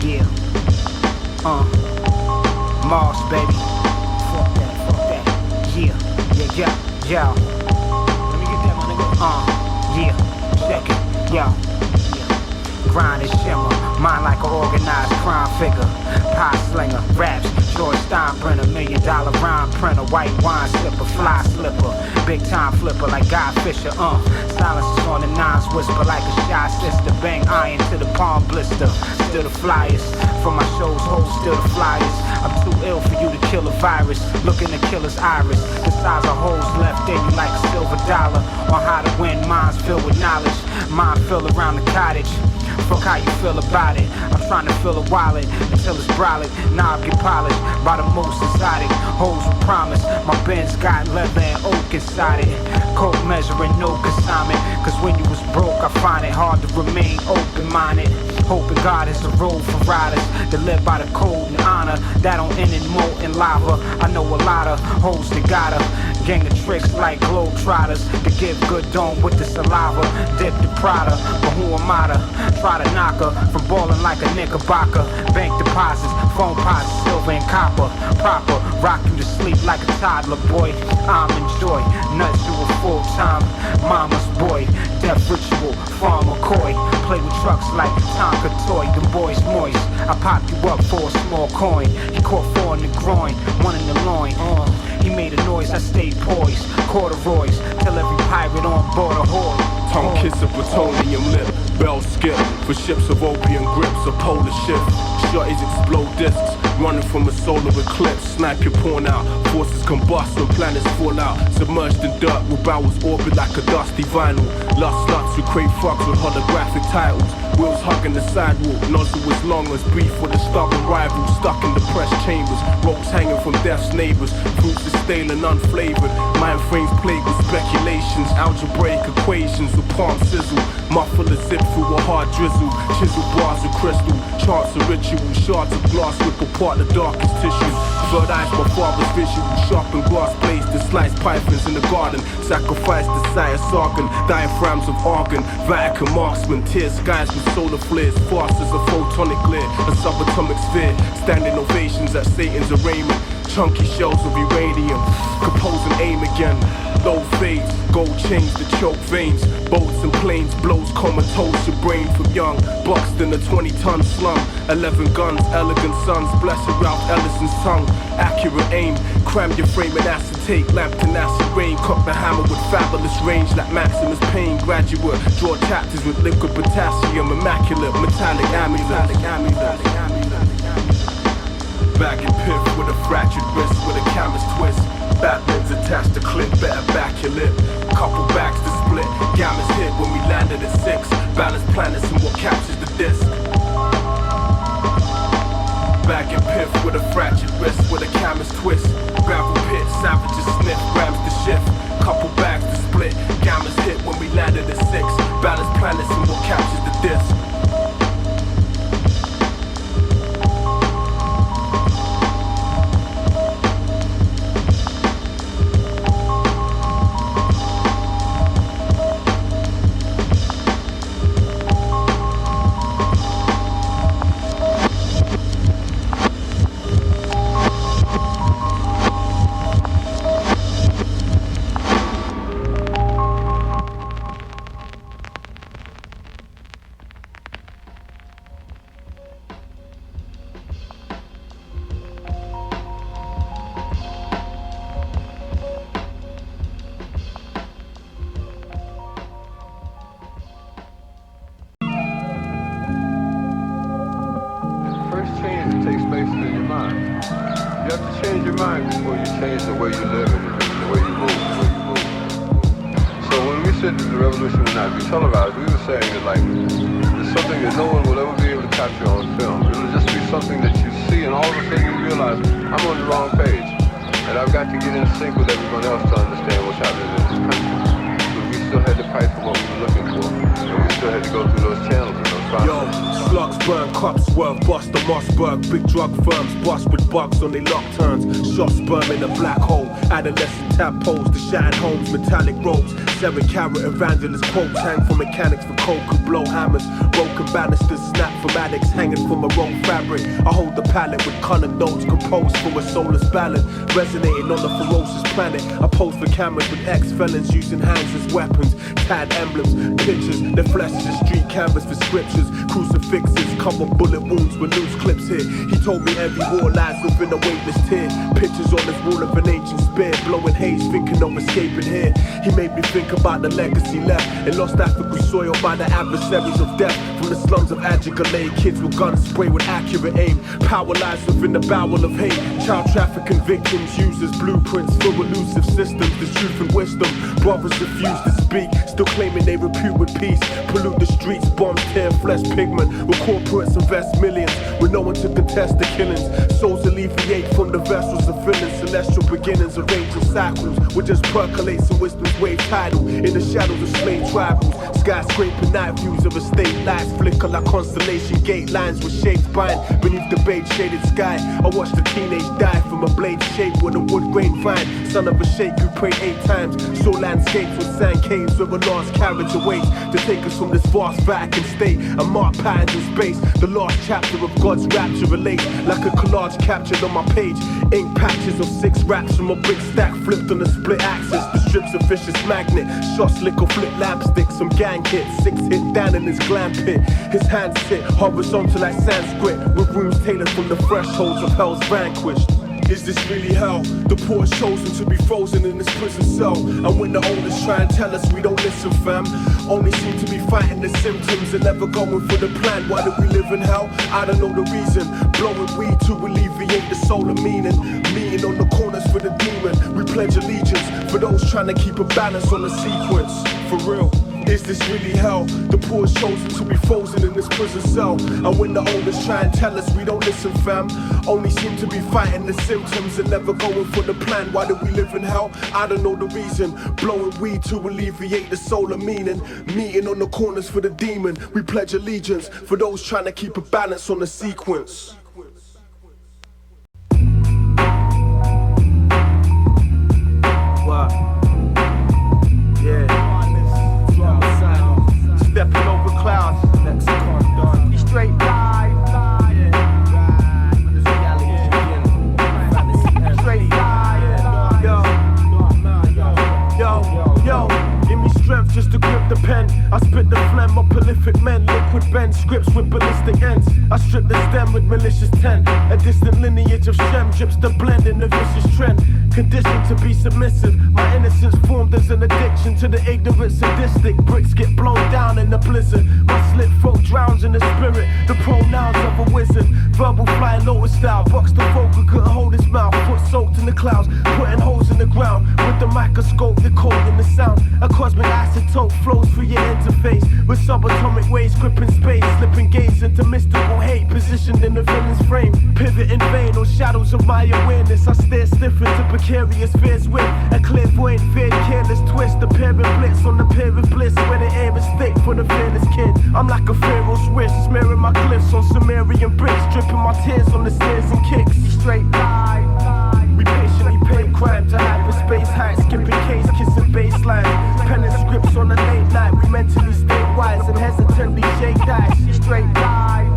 Yeah. Mars, baby. Fuck that. Yeah. Yo. Let me get that, my nigga. Yeah. Check it. Yo. Grind and shimmer, mind like an organized crime figure. Pie slinger, raps, George Steinbrenner, $1 million rhyme printer, white wine sipper, fly slipper, big time flipper like Guy Fisher. Silences on the nines, whisper like a shy sister. Bang iron to the palm blister. Still the flyers from my shows, hold still the flyers. I'm too ill for you to kill a virus. Look in the killer's iris. The size of holes left in you like a silver dollar. On how to win minds filled with knowledge. Mind filled around the cottage. Fuck how you feel about it. I'm trying to fill a wallet until it's brolic. Knob get polished by the most exotic. Hoes with promise. My Benz got leather and oak inside it. Coke measuring no consignment. Cause when you was broke, I find it hard to remain open-minded. Hoping God is the road for riders that live by the code and honor. That don't end in molten lava. I know a lot of hoes that got a gang of tricks like globetrotters to give good dome with the saliva. Dip the Prada, but who am I to try to knock her from balling like a knickerbocker? Bank deposits, phone posits, silver and copper. Proper, rock you to sleep like a toddler, boy. I'm enjoy, nuts you a full-time mama's boy. Death ritual, farm McCoy. Play with trucks like Tonka toy, them boys moist. I pop you up for a small coin. He caught 4 in the groin, 1 in the loin. He made a noise, I stayed poised. Corduroys, tell every pirate on board a hoard. Tongue kiss a plutonium lip, bell skip for ships of opium grips, a polar shift. Shorties explode discs, running from a solar eclipse. Snipe your pawn out, forces combust when planets fall out. Submerged in dirt with bowels orbit like a dusty vinyl. Lust sluts who crave fucks with holographic titles. Wheels hugging the sidewalk, nozzle as long as beef with a stubborn rival. Stuck in depressed chambers, ropes hanging from death's neighbors. Fruits is stale and unflavored, mind frames plagued with speculations. Algebraic equations with palm sizzle. Muffle a zip through a hard drizzle. Chisel bars of crystal, charts of ritual. Shards of glass rip apart the darkest tissue. Third eyes my father's visual. Sharpened glass blades to slice pythons in the garden. Sacrifice the sire sargon, diaphragms of argon. Vatican marksman, tear skies with solar flares. Fast as a photonic glare, a subatomic sphere. Standing ovations at Satan's arraignment. Chunky shells of uranium, compose and aim again. Low fades, gold chains that choke veins. Boats and planes, blows comatose your brain from young. Boxed in a 20-ton slum. 11 guns, elegant sons, blessed Ralph Ellison's tongue. Accurate aim, cram your frame in acetate. Lamp to acid rain, cock the hammer with fabulous range like Maximus Payne. Graduate, draw chapters with liquid potassium. Immaculate, metallic amulet. Bag and piff with a fractured wrist with a camera's twist. Batman's attached to clip, better back your lip. Couple bags to split, gammas hit when we landed at 6. Balance planets and what captures the disc. Bag and piff with a fractured wrist with a camera's twist. Gravel pit, savages sniff, grams to shift. Couple bags to split, gammas hit when we landed at 6. Balance planets and what captures the disc. Takes place in your mind. You have to change your mind before you change the way you live and the way you move. So when we said that the revolution would not be televised, we were saying that it's something that no one will ever be able to capture on film. It'll just be something that you see and all of a sudden you realize, I'm on the wrong page. And I've got to get in sync with everyone else to understand what's happening in this country. But we still had to fight for what we were looking for. And we still had to go through those channels and those processes. Yo, slugs burn, cops swerve, bust the Mossberg. Big drug firms bust with bugs on their lock turns. Shots sperm in a black hole. Adolescent tadpoles, the shattered homes, metallic ropes. 7-carat evangelist quotes hang from mechanics for coke who blow hammers. Broken banisters snap from addicts hanging from a rope fabric. I hold the palette with colored notes composed for a soulless ballad. Resonating on the ferocious planet. I pose for cameras with ex-felons using hands as weapons. Tad emblems, pictures, their flesh is a street canvas for scriptures. Crucifixes cover bullet wounds with loose clips here. He told me every war lies within a weightless tear. Pictures on this wall of an ancient spear. Blowing haze, thinking of escaping here. He made me think about the legacy left in Lost African soil by the adversaries of death. From the slums of Adjugale, kids with guns spray with accurate aim. Power lies within the bowel of hate. Child trafficking victims use as blueprints for elusive systems. The truth and wisdom, brothers refuse to speak, still claiming they repute with peace. Pollute the streets, bomb, tear flesh pigment. Where corporates invest millions with no one to contest the killings. Souls alleviate from the vessels of villains. Celestial beginnings, arranging cycles. We just percolate some wisdom's wave tidal in the shadows of slave tribals. Skyscraping night views of estate lights flicker like constellation gate lines with shapes bind beneath the beige shaded sky. I watched the teenage die from a blade shape with a wood grain vine. Son of a sheikh who prayed 8 times. Saw landscapes with sand caves with a lost carriage awaits to take us from this vast Vatican state and mark patterns in space. The last chapter of God's rapture relates like a collage captured on my page. Ink patches of 6 raps from a big stack flipped on a split axis. The strips of vicious magnet, shots lick or flip lapsticks. Some gang hits, 6 hit down in his glam pit. His hands sit horizontal like Sanskrit with rooms tailored from the thresholds of hell's vanquished. Is this really hell? The poor is chosen to be frozen in this prison cell. And when the owners try and tell us we don't listen, fam, only seem to be fighting the symptoms and never going for the plan. Why do we live in hell? I don't know the reason. Blowing weed to alleviate the soul of meaning. Meeting on the corners for the demon. We pledge allegiance for those trying to keep a balance on the sequence. For real. Is this really hell? The poor is chosen to be frozen in this prison cell. And when the owners try and tell us we don't listen, fam, only seem to be fighting the symptoms and never going for the plan. Why do we live in hell? I don't know the reason. Blowing weed to alleviate the soul of meaning. Meeting on the corners for the demon. We pledge allegiance for those trying to keep a balance on the sequence. What? Yeah. Stepping over clouds, Mexican, straight ride, straight ride, yo, give me strength just to grip the pen. I spit the phlegm of prolific men, liquid bend scripts with ballistic ends. I strip the stem with malicious tent. A distant lineage of Shem drips the blend in a vicious trend. Conditioned to be submissive, my innocence formed as an addiction to the ignorant sadistic. Bricks get blown down in the blizzard. My slit throat drowns in the spirit, the pronouns of a wizard. Verbal flying lotus style, box the vocal couldn't hold his mouth. Foot soaked in the clouds, putting holes in the ground. With the microscope, decoding the sound. A cosmic isotope flows through your interface with subatomic waves gripping space, slipping gaze into mystical hate, positioned in the villain's frame. Pivot in vain on shadows of my awareness. I stare stiff into precarious fears with a clairvoyant, feared, careless twist. The pair of blitz on the pair of bliss where the air is thick for the fearless kid. I'm like a pharaoh's wish, smearing my cliffs on Sumerian bricks, dripping my tears on the stairs and kicks. Straight ride. We patiently pay crime to hyperspace heights, skipping case, kissing baseline. Penning scripts on a late night, we mentally stay wise and hesitantly shake dice. Straight ride.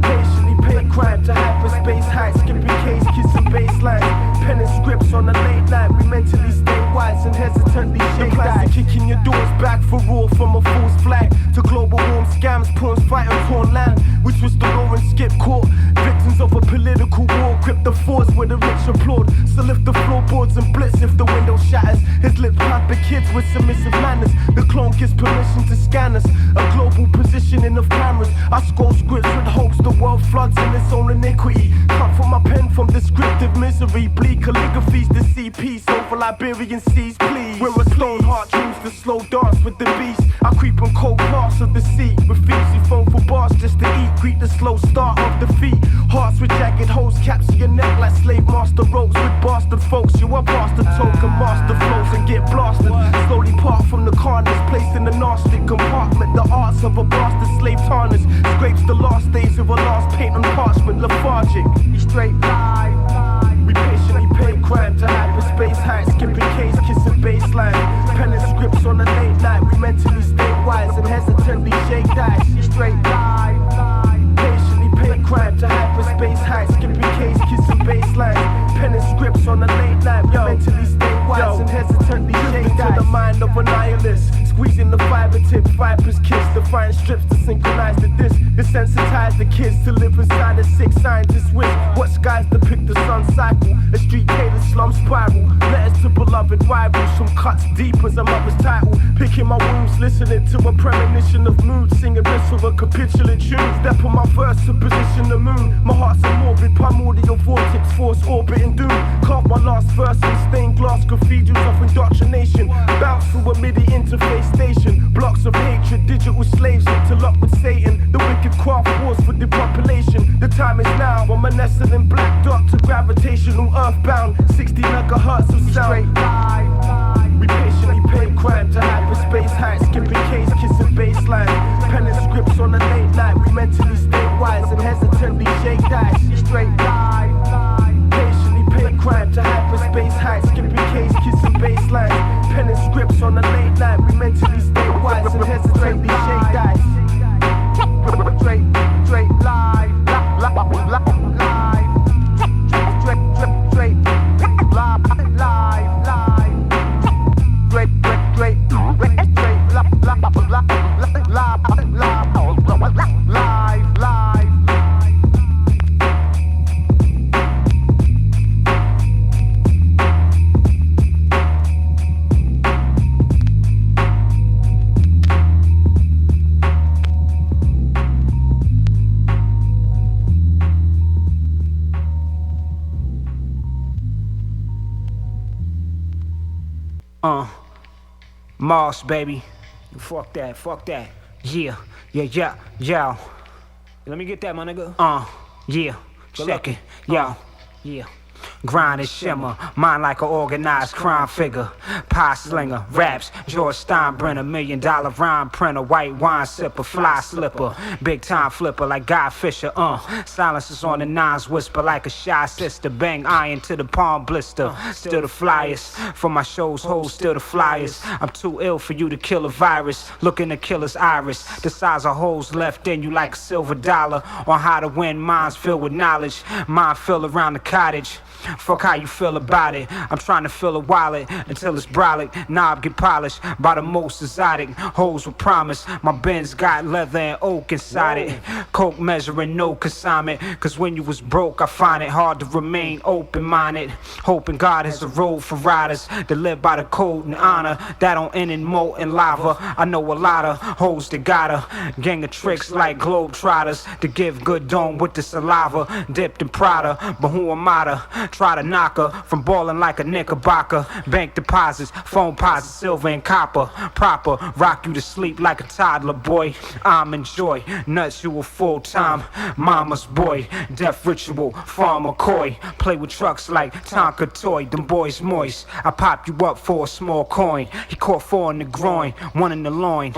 Patiently pay crime to hyperspace heights, skipping case, kissing baseline. Penning scripts on a late night, we mentally stay wise and hesitantly shake dice. Kicking your doors back for raw from a false flag to global warm scams, pawns fight on torn land. We twist the law and skip court. Victims of a political war, grip the force where the rich applaud. So lift the floorboards and blitz if the window shatters. His lips pamper kids with submissive manners. The clone gives permission to scan us. A global positioning of cameras. I scroll scripts with hopes the world floods in its own iniquity. Cut from my pen from descriptive misery. Bleak calligraphies to see peace over Liberian seas, please. We're a stone heart dreams to slow dance with the beast. I creep on cold parts of the sea. Refuse you phone for bars just to eat. Greet the slow start of defeat. Hearts with jagged holes capture your neck like slave master ropes. With bastard folks, you are bastard token. Master flows and get blasted. Slowly part from the carnage placed in the Gnostic compartment. The arts of tarnished. Scrapes the last days of a last paint on parchment, lethargic. He straight live. We patiently pay crime to hyperspace heights, skipping case, kissing baseline. Penning scripts on the late night, we mentally stay wise and hesitantly shake dice. He straight live. Patiently pay crime to hyperspace heights, skipping case, kissing baseline. Penning scripts on the late night, we mentally stay wise and hesitantly shake dice. To the mind of a nihilist, squeezing the fiber tip, vipers kiss, the fine strips to synchronize the disc. Desensitize the kids to live inside a sick scientist wish. What skies depict the sun cycle, a street catered slum spiral. Letters to beloved rivals, some cuts deep as a mother's title. Picking my wounds, listening to a premonition of mood, singing riffs of a capitulant tune. Step on my verse to position the moon. My heart's a morbid primordial vortex, force orbiting doom. Carve my last verse in stained glass cathedrals of indoctrination. Bounce through a MIDI interface station. Blocks of hatred, digital slaves interlocked with Satan. The wicked craft wars for depopulation. The time is now. I'm a nested in black dot to gravitational earthbound. 60 megahertz of sound. We patiently pay crime to hyperspace heights, skipping case, kissing baseline. Penning scripts on the late night, we mentally stay wise and hesitantly shake dice. Straight live. Patiently pay crime to hyperspace heights, skipping case, kissing baseline. Penning scripts on the late night, we mentally stay wise and hesitantly shake dice. Straight live. Moss, baby. Fuck that. Yeah. Let me get that, my nigga. Yeah. Check it. Yo. Yeah. Grind and shimmer, mind like an organized crime figure. Pie slinger, raps, George Steinbrenner, $1 million rhyme printer, white wine sipper, fly slipper, big time flipper like Guy Fisher. Silences on the nines, whisper like a shy sister. Bang iron to the palm blister. Still the flyers for my shows, hoes still the flyers. I'm too ill for you to kill a virus. Look in the killer's iris, the size of holes left in you like a silver dollar. On how to win minds filled with knowledge. Mind filled around the cottage. Fuck how you feel about it. I'm trying to fill a wallet until it's brolic. Knob get polished by the most exotic. Hoes with promise. My Benz got leather and oak inside it. Coke measuring no consignment. Cause when you was broke, I find it hard to remain open-minded. Hoping God has a road for riders that live by the code and honor. That don't end in molten lava. I know a lot of hoes that got a gang of tricks like globetrotters to give good dome with the saliva dipped in Prada. But who am I to try to knock her from balling like a knickerbocker? Bank deposits, phone posits, silver and copper. Proper, rock you to sleep like a toddler, boy. I'm in joy, nuts you a full-time mama's boy. Death ritual, farmer coy. Play with trucks like Tonka toy, them boys moist. I pop you up for a small coin. He caught 4 in the groin, 1 in the loin.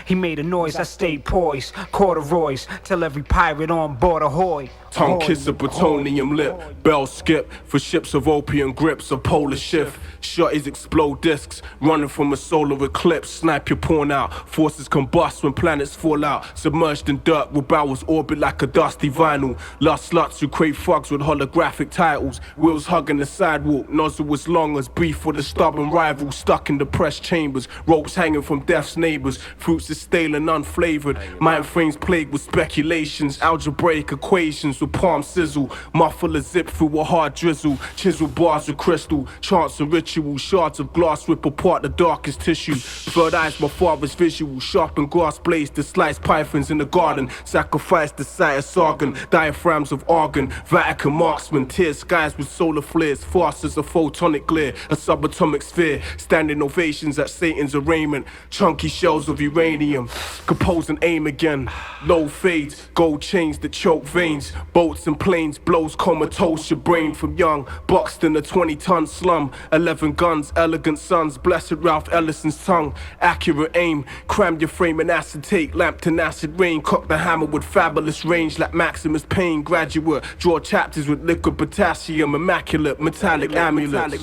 He made a noise, I stayed poised. Corduroys, till every pirate on board ahoy. Tongue kiss a plutonium lip, bell skip for ships of opium grips, a polar shift. Shotties explode discs, running from a solar eclipse. Snipe your pawn out, forces combust when planets fall out. Submerged in dirt, with bowels orbit like a dusty vinyl. Lust sluts who crave fucks with holographic titles. Wheels hugging the sidewalk, nozzle as long as beef with a stubborn rival. Stuck in depressed chambers, ropes hanging from death's neighbors. Fruits is stale and unflavored, mind frames plagued with speculations. Algebraic equations with palm sizzle. Muffle a zip through a hard drizzle. Chisel bars of crystal, chants and rituals. Shards of glass rip apart the darkest tissue. Third eyes my father's visual. Sharpened grass blades to slice pythons in the garden. Sacrifice the sight Sargon. Diaphragms of argon. Vatican marksman. Tear skies with solar flares. Fast as a photonic glare. A subatomic sphere. Standing ovations at Satan's arraignment. Chunky shells of uranium. Compose and aim again. Low fades. Gold chains that choke veins. Boats and planes, blows comatose your brain from young. Boxed in a 20-ton slum. 11 guns, elegant sons. Blessed Ralph Ellison's tongue. Accurate aim, crammed your frame in acetate. Lamped in acid rain, cocked the hammer with fabulous range like Maximus Payne. Graduate, draw chapters with liquid potassium. Immaculate, metallic amulets.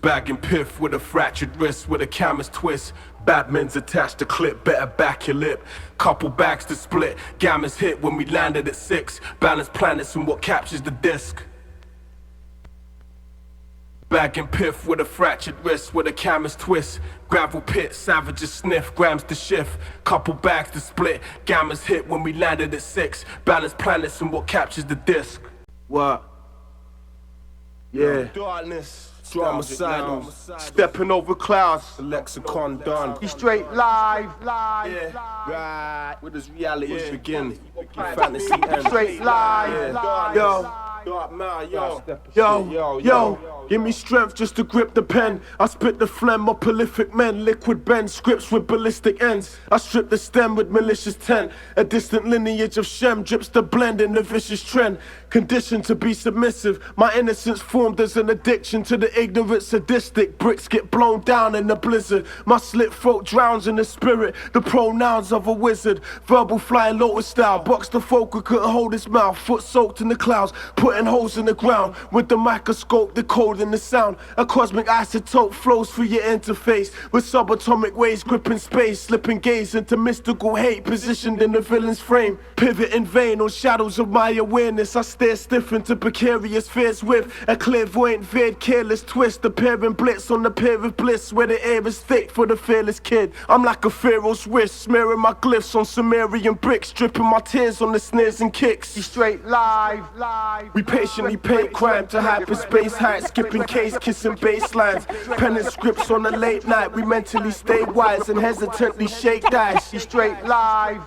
Bagging piff with a fractured wrist with a camel's twist. Batman's attached to clip, better back your lip. Couple bags to split, gammas hit when we landed at 6. Balance planets and what captures the disc. Bagging piff with a fractured wrist with a camel's twist. Gravel pit, savages sniff, grams to shift. Couple bags to split, gammas hit when we landed at 6. Balance planets and what captures the disc. What? Yeah. Darkness. Drama sound, stepping over clouds, the lexicon done. He straight live, Yeah, right. Where does reality begin? Fantasy ends. straight live, Yo, yo, give me strength just to grip the pen. I spit the phlegm of prolific men. Liquid bend scripts with ballistic ends. I strip the stem with malicious tent. A distant lineage of Shem drips the blend in the vicious trend. Conditioned to be submissive. My innocence formed as an addiction to the ignorant sadistic. Bricks get blown down in the blizzard. My slit throat drowns in the spirit. The pronouns of a wizard. Verbal flying lotus style. Box the focal couldn't hold his mouth. Foot soaked in the clouds. Putting holes in the ground. With the microscope decoding the sound. A cosmic isotope flows through your interface. With subatomic waves gripping space. Slipping gaze into mystical hate. Positioned in the villain's frame. Pivot in vain on shadows of my awareness. I stare stiff into precarious fears with a clairvoyant veered careless twist. Appearing blitz on the pair of bliss. Where the air is thick for the fearless kid. I'm like a pharaoh's wrist. Smearing my glyphs on Sumerian bricks. Dripping my tears on the snares and kicks. he straight live. We patiently paint crime to hyperspace heights, skipping case, kissing baselines, penning scripts on a late night. We mentally stay wise and hesitantly shake dice. He straight live.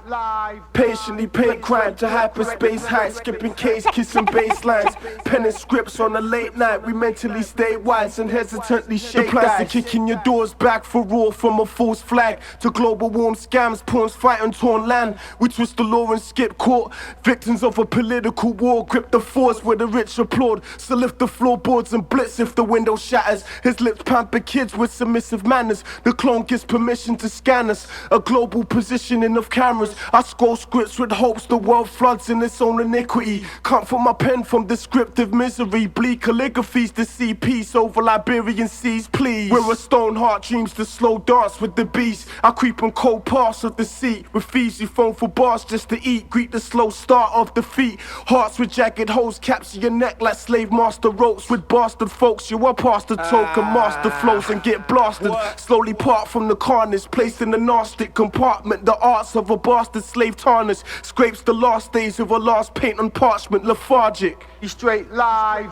Patiently paint crime to hyperspace heights, skipping case, kissing baselines, penning scripts on a late night. We mentally stay wise and hesitantly shake dice. The plastic kicking your doors back for raw from a false flag to global warm scams, pawns fighting torn land. We twist the law and skip court. Victims of a political war grip the force where the rich applaud. So lift the floorboards and blitz if the window shatters. His lips pamper kids with submissive manners. The clone gets permission to scan us. A global positioning of cameras. I scroll scripts with hopes the world floods in its own iniquity. Comfort my pen from descriptive misery. Bleak calligraphies to see peace over Liberian seas, please. Where a stone heart dreams to slow dance with the beast. I creep on cold parts of the seat. With thieves who phone for bars just to eat. Greet the slow start of defeat. Hearts with jagged holes capture your neck like slave master ropes. With bastard folks, you are past the token. Master flows and get blasted. Slowly part from the carnage. Placed in the Gnostic compartment. The arts of a bastard slave tarnish. Scrapes the last days of a last paint on parchment. Lethargic. He straight live.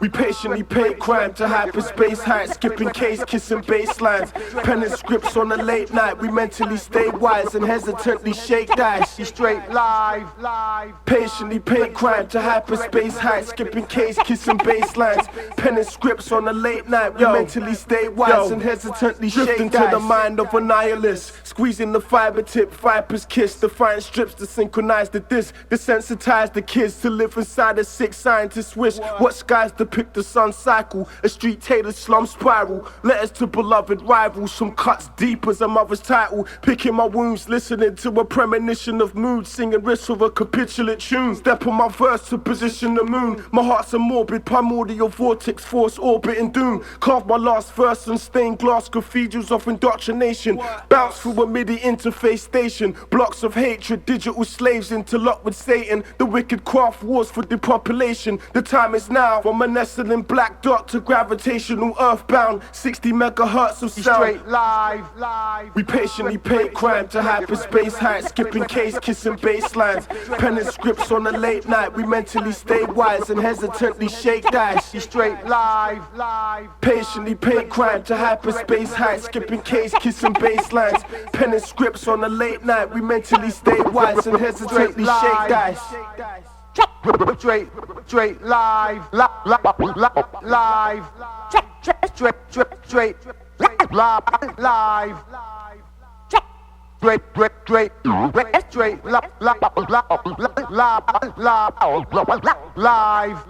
We patiently paint crime to hyperspace heights, skipping case, kissing baselines, penning scripts on a late night. We mentally stay wise and hesitantly shake dice. He straight live. Patiently paint crime to hyperspace heights, skipping case, kissing baselines, penning scripts on a late night. We mentally stay wise and hesitantly shake dice. To the mind of a nihilist, squeezing the fiber tip, viper's kiss, defying strips to synchronize the disc, desensitize the kids to live inside a sick scientists wish. What skies depict the sun cycle, a street tailor slum spiral. Letters to beloved rivals, some cuts deep as a mother's title. Picking my wounds, listening to a premonition of mood, singing riffs of a capitulate tune. Step on my verse to position the moon. My heart's a morbid primordial vortex force orbiting doom. Carve my last verse and stained glass cathedrals of indoctrination. Bounce through a MIDI interface station. Blocks of hatred, digital slaves interlocked with Satan. The wicked craft wars for depopulation. The time is now. From a nestling black dot to gravitational earthbound. 60 megahertz of sound. Straight live. We patiently paint crime to hyperspace heights, skipping case, kissing baselines, penning scripts on a late night. We mentally stay wise and hesitantly shake dice. He straight live. Patiently paint crime to hyperspace heights, skipping case, kissing baselines, penning scripts on a late night. We mentally stay wise and hesitantly shake dice. Straight live. Straight live. live.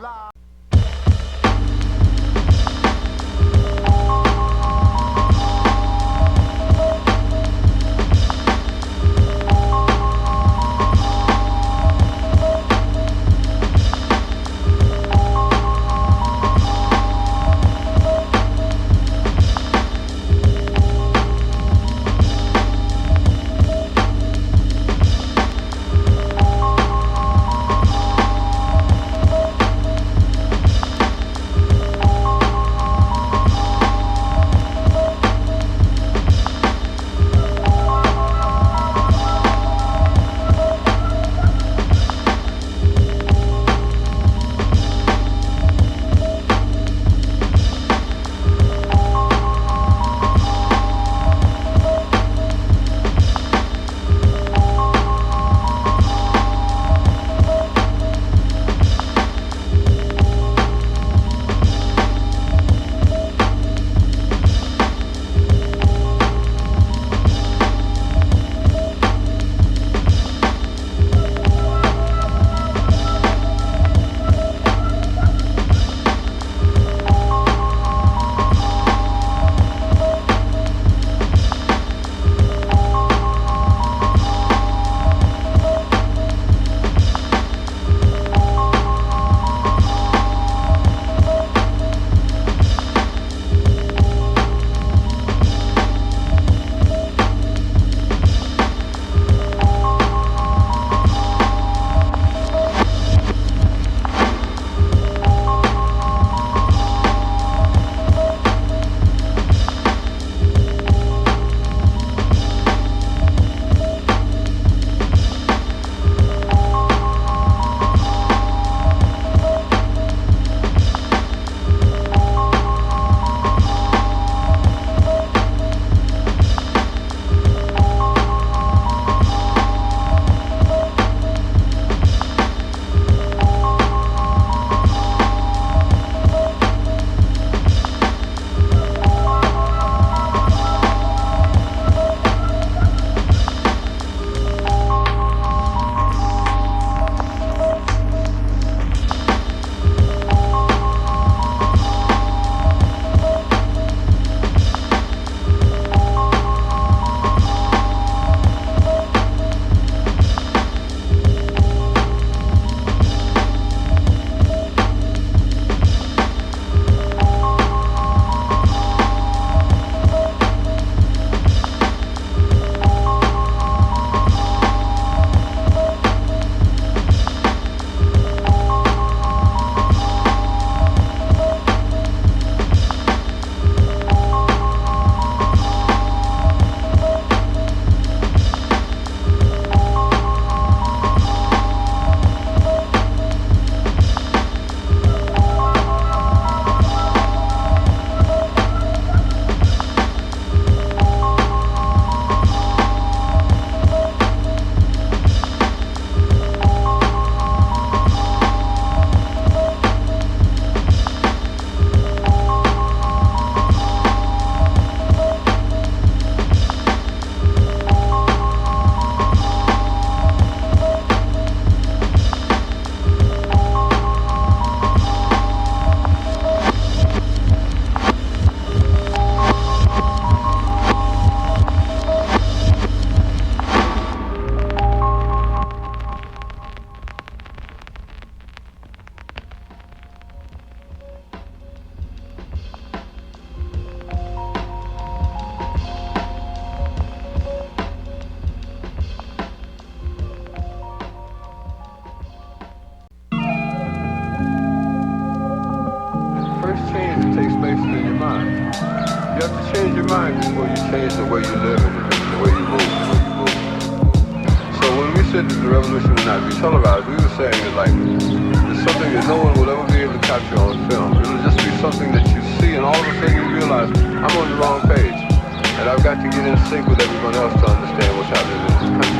You have to change your mind before you change the way you live and the way you move. So when we said that the revolution would not be televised, we were saying that like it's something that no one will ever be able to capture on film. It'll just be something that you see and all of a sudden you realize I'm on the wrong page. And I've got to get in sync with everyone else to understand what's happening in this country.